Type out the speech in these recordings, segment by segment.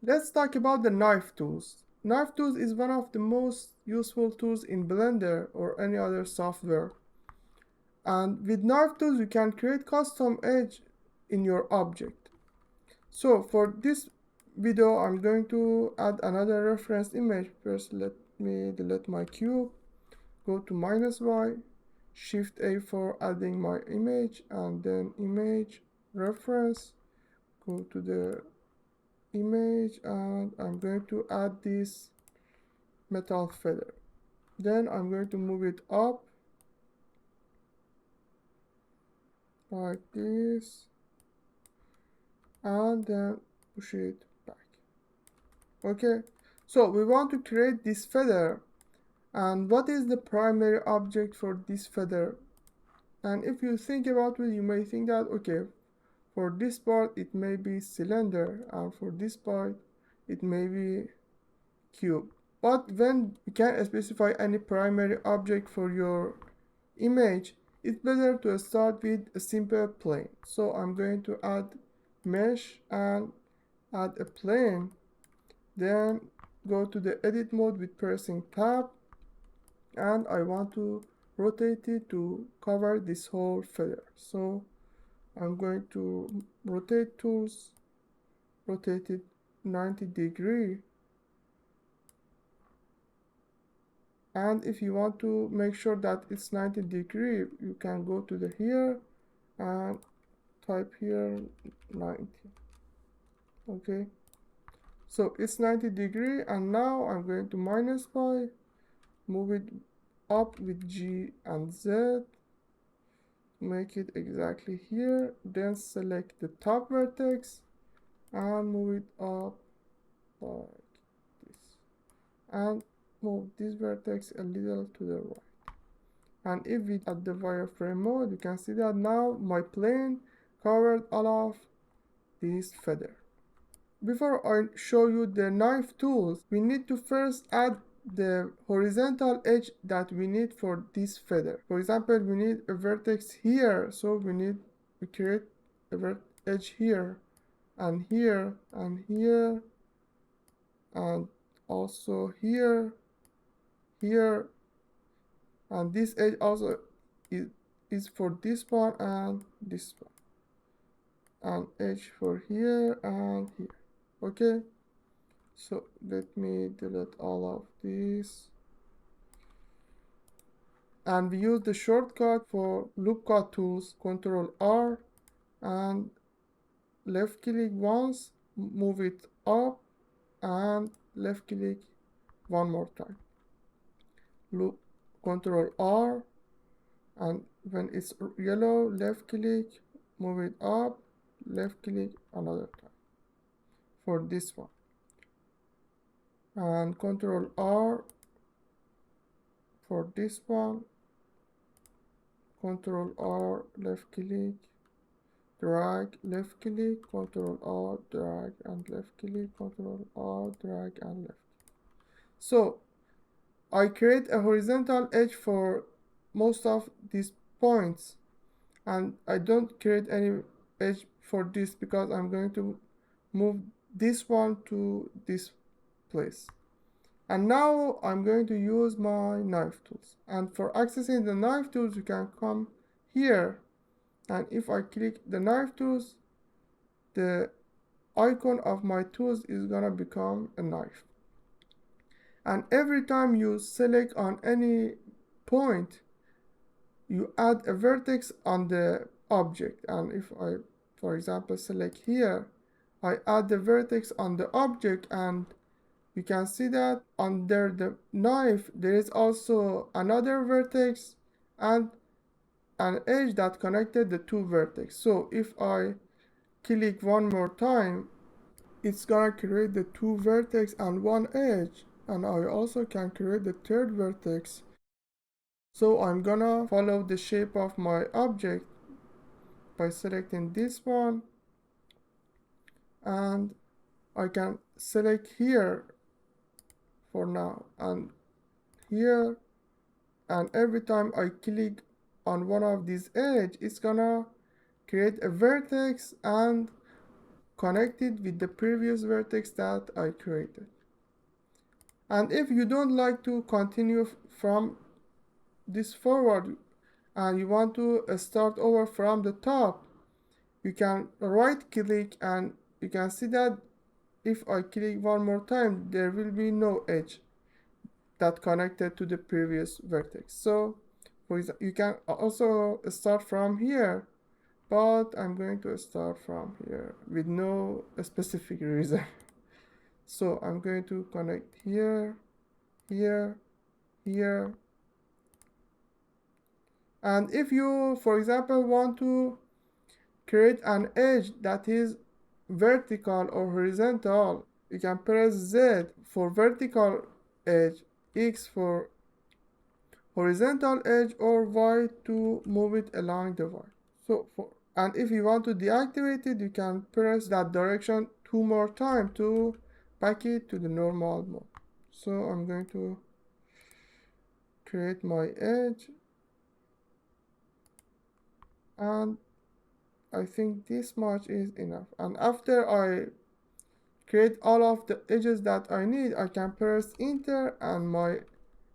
Let's talk about the knife tools. Knife tools is one of the most useful tools in Blender or any other software. And with knife tools, you can create custom edge in your object. So for this video, I'm going to add another reference image. First, let me delete my cube. Go to -Y, Shift A for adding my image, and then image, reference. Go to the image, and I'm going to add this metal feather. Then I'm going to move it up like this, and then push it back. Okay, so we want to create this feather. And what is the primary object for this feather? And if you think about it, you may think that, okay, for this part it may be cylinder, and for this part it may be cube. But when you can't specify any primary object for your image, it's better to start with a simple plane. So I'm going to add mesh and add a plane. Then go to the edit mode with pressing tab, and I want to rotate it to cover this whole feather. So I'm going to rotate tools, rotate it 90°. And if you want to make sure that it's 90°, you can go to the here and type here 90. Okay, so it's 90°, and now I'm going to -Y, move it up with G and Z, make it exactly here, then select the top vertex and move it up like this, and move this vertex a little to the right. And if we add the wireframe mode, you can see that now my plane covered all of this feather. Before I show you the knife tools, we need to first add the horizontal edge that we need for this feather. For example, we need a vertex here, so we create a edge here and here and here, and also here, here, and this edge also is for this one and this one, and edge for here and here. Okay, so let me delete all of this, and we use the shortcut for loop cut tools, Ctrl R, and left click once, move it up, and left click one more time, loop, Ctrl R, and when it's yellow, left click, move it up, left click another time for this one, and Ctrl R for this one, Ctrl R, left click, drag, left click, Ctrl R, drag and left click, Ctrl R, drag and left. So I create a horizontal edge for most of these points, and I don't create any edge for this because I'm going to move this one to this place. And now I'm going to use my knife tools, and for accessing the knife tools you can come here, and if I click the knife tools, the icon of my tools is gonna become a knife. And every time you select on any point, you add a vertex on the object. And if I, for example, select here, I add the vertex on the object, and you can see that under the knife there is also another vertex and an edge that connected the two vertex. So if I click one more time, it's gonna create the two vertex and one edge, and I also can create the third vertex. So I'm gonna follow the shape of my object by selecting this one, and I can select here for now and here, and every time I click on one of these edge, it's gonna create a vertex and connected with the previous vertex that I created. And if you don't like to continue from this forward and you want to start over from the top, you can right click and you can see that if I click one more time, there will be no edge that connected to the previous vertex. So for example, you can also start from here, but I'm going to start from here with no specific reason. So I'm going to connect here, here, here. And if you, for example, want to create an edge that is vertical or horizontal, you can press Z for vertical edge, X for horizontal edge, or Y to move it along the Y. And if you want to deactivate it, you can press that direction 2 more times to back it to the normal mode. So I'm going to create my edge, and I think this much is enough. And after I create all of the edges that I need, I can press enter and my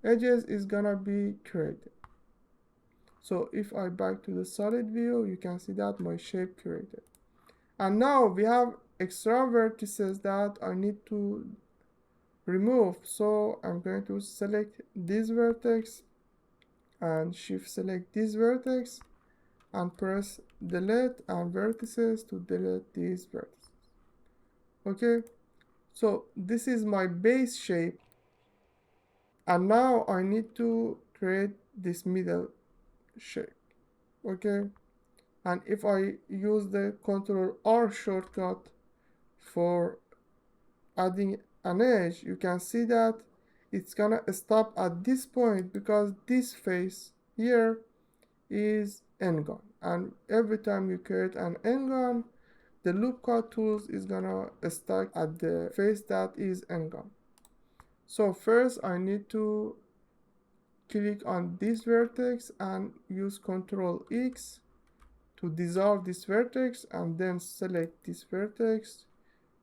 edges is gonna be created. So if I back to the solid view, you can see that my shape created. And now we have extra vertices that I need to remove. So I'm going to select this vertex and shift select this vertex and press delete and vertices to delete these vertices. Okay, so this is my base shape, and now I need to create this middle shape. Okay, and if I use the Ctrl R shortcut for adding an edge, you can see that it's gonna stop at this point because this face here is n-gon, and every time you create an n-gon, the loop cut tools is gonna stack at the face that is n-gon. So first I need to click on this vertex and use Ctrl X to dissolve this vertex, and then select this vertex,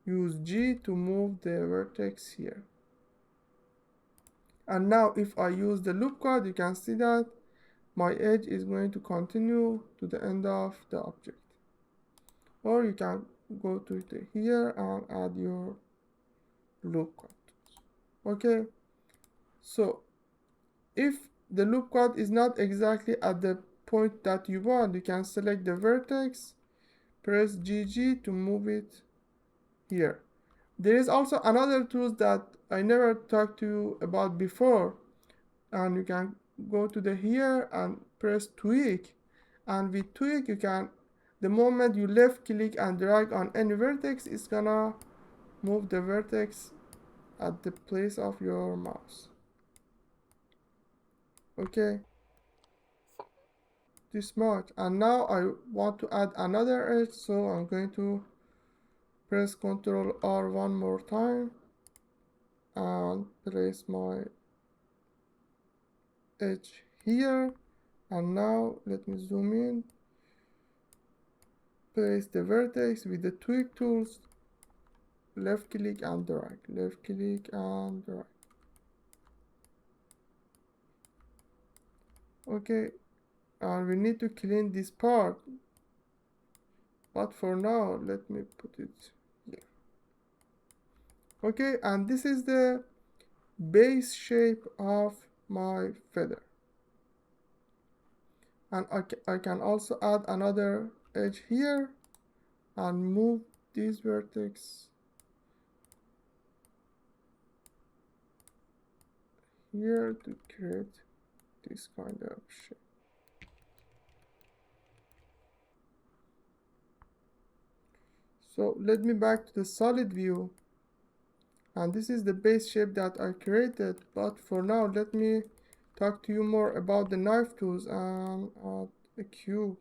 use G to move the vertex here. And now if I use the loop cut, you can see that my edge is going to continue to the end of the object. Or you can go to here and add your loop cut. Okay, so if the loop cut is not exactly at the point that you want, you can select the vertex, press GG to move it here. There is also another tool that I never talked to you about before, and you can go to the here and press tweak, and with tweak you can, the moment you left click and drag on any vertex, it's gonna move the vertex at the place of your mouse. Okay, this much. And now I want to add another edge, so I'm going to press Ctrl R one more time and place my edge here. And now let me zoom in, place the vertex with the tweak tools, left click and drag, left click and drag. Okay, and we need to clean this part, but for now let me put it here. Okay, and this is the base shape of my feather, and I can also add another edge here and move this vertex here to create this kind of shape. So let me back to the solid view, and this is the base shape that I created, but for now let me talk to you more about the knife tools and a cube.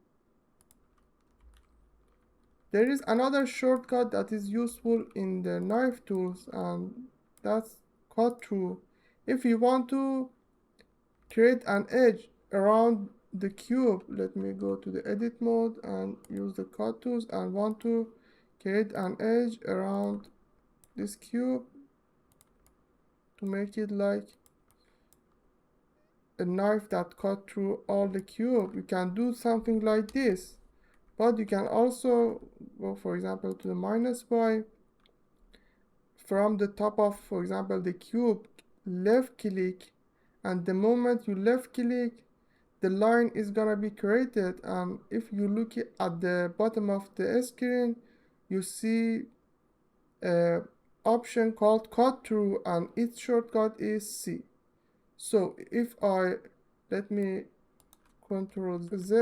There is another shortcut that is useful in the knife tools, and that's cut through. If you want to create an edge around the cube, let me go to the edit mode and use the cut tools and want to create an edge around this cube to make it like a knife that cut through all the cube. You can do something like this, but you can also go, for example, to the -y from the top of, for example, the cube, left click, and the moment you left click, the line is gonna be created. And if you look at the bottom of the screen, you see a option called cut through, and its shortcut is C. So if I, let me Control Z,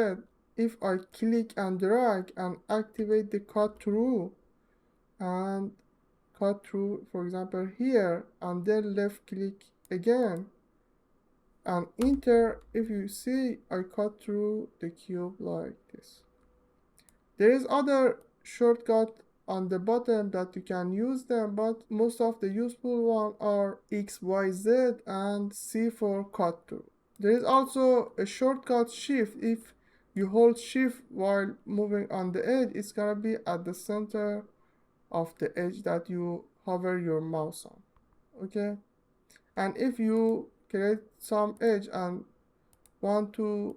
if I click and drag and activate the cut through and cut through, for example, here, and then left click again and enter, if you see, I cut through the cube like this. There is other shortcut on the bottom that you can use them, but most of the useful one are X, Y, Z and C for cut through. There is also a shortcut shift. If you hold shift while moving on the edge, it's gonna be at the center of the edge that you hover your mouse on. Okay, and if you create some edge and want to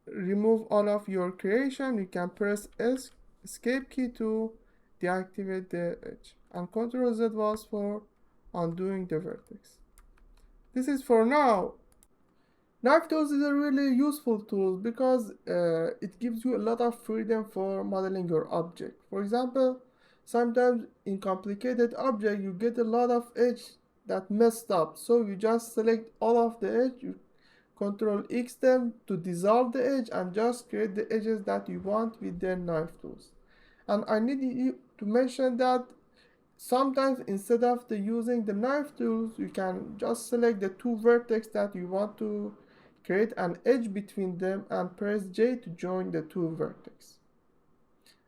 remove all of your creation, you can press escape key to deactivate the edge, and Ctrl Z was for undoing the vertex. This is for now. Knife tools is a really useful tool because it gives you a lot of freedom for modeling your object. For example, sometimes in complicated object you get a lot of edge that messed up, so you just select all of the edge, you Control X them to dissolve the edge and just create the edges that you want with the knife tools. And I need to mention that sometimes instead of using the knife tools, you can just select the two vertex that you want to create an edge between them and press J to join the two vertex.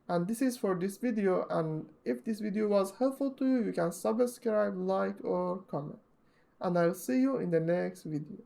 And this is for this video, and if this video was helpful to you, you can subscribe, like or comment. And I'll see you in the next video.